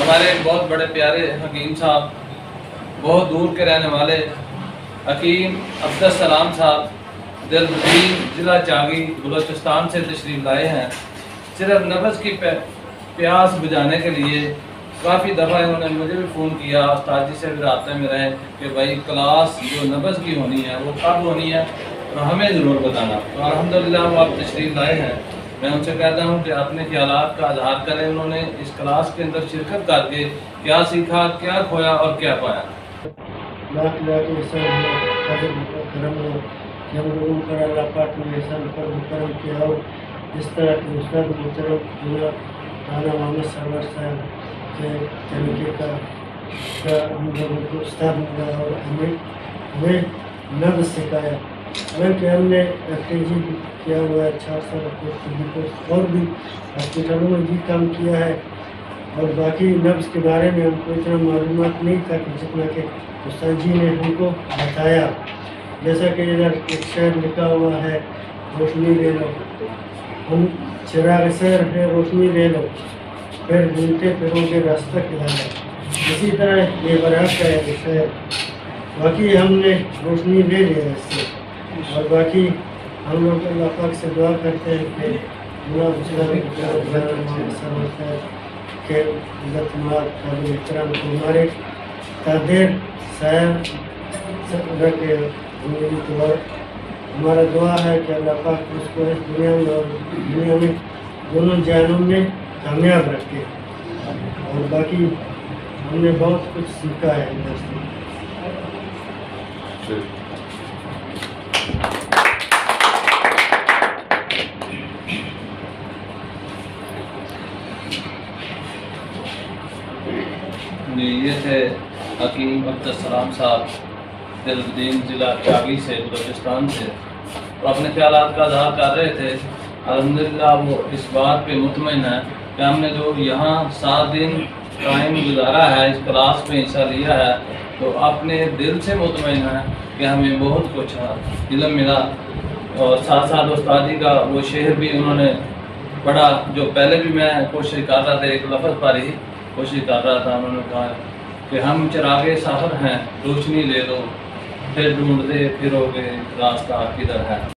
ہمارے بہت بڑے پیارے حکیم صاحب، بہت دور کے رہنے والے حکیم عبدالسلام صاحب دلدین ضلع چاگی بلوچستان سے تشریف لائے ہیں۔ صرف نبض کی پیاس بجھانے کے لیے کافی دفعہ انہوں نے مجھے بھی فون کیا، استاد جی سے بھی رابطے میں رہے کہ بھائی کلاس جو نبض کی ہونی ہے وہ کب ہونی ہے تو ہمیں ضرور بتانا۔ تو الحمدللہ وہ آپ تشریف لائے ہیں۔ میں ان سے کہتا ہوں کہ اپنے خیالات کا اظہار کریں، انہوں نے اس کلاس کے اندر شرکت کر کے کیا سیکھا، کیا کھویا اور کیا پایا۔ جب لوگوں پر اللہ پاک نے احسان پر کرم کیا ہو، اس طرح کے استاد محترم جناب رانا محمد سرور صاحب کے طریقے کا ہم لوگوں کو استاد ملا اور ہمیں نبض سکھایا۔ حالانکہ ہم نے FKG بھی کیا ہوا ہے 4 سال اور بھی ہاسپٹلوں میں بھی کام کیا ہے، اور باقی نبض کے بارے میں ہم کو اتنا معلومات نہیں تھا کہ جتنا کہ استاد جی نے ہم کو بتایا۔ جیسا کہ ادھر ایک شعر لکھا ہوا ہے، روشنی لے لو، ہم چراغ سیر ہے روشنی لے لو، پھر ڈھونڈتے پھرو گے راستہ کدھر۔ اسی طرح یہ برحق ہے یہ شعر۔ باقی ہم نے روشنی لے لیا اس سے، اور باقی ہم لوگ اللہ پاک سے دعا کرتے ہیں کہ کے عزت مار قابل احترام کو ہمارے تادیر سایہ رکھے۔ میری دعا ہمارا دعا ہے کہ اللہ پاک اس کو اس دنیا میں اور دنیا میں دونوں جہانوں میں کامیاب رکھے، اور باقی ہم نے بہت کچھ سیکھا ہے ادھر سے۔ یہ تھے حکیم عبدالسلام صاحب دلدین ضلع چاگی سے بلوچستان سے، اور اپنے خیالات کا اظہار کر رہے تھے۔ الحمدللہ وہ اس بات پہ مطمئن ہے کہ ہم نے جو یہاں 7 دن ٹائم گزارا ہے، اس کلاس میں حصہ لیا ہے، تو اپنے دل سے مطمئن ہے کہ ہمیں بہت کچھ علم ملا۔ اور ساتھ ساتھ استاد جی کا وہ شعر بھی انہوں نے پڑھا جو پہلے بھی میں کوشش کر رہا تھا، ایک لفظ پر ہی کوشش کر رہا تھا۔ انہوں نے کہا کہ ہم چراغ سحر ہیں، روشنی لے لو، پھر ڈھونڈتے پھرو گے راستہ کدھر ہے۔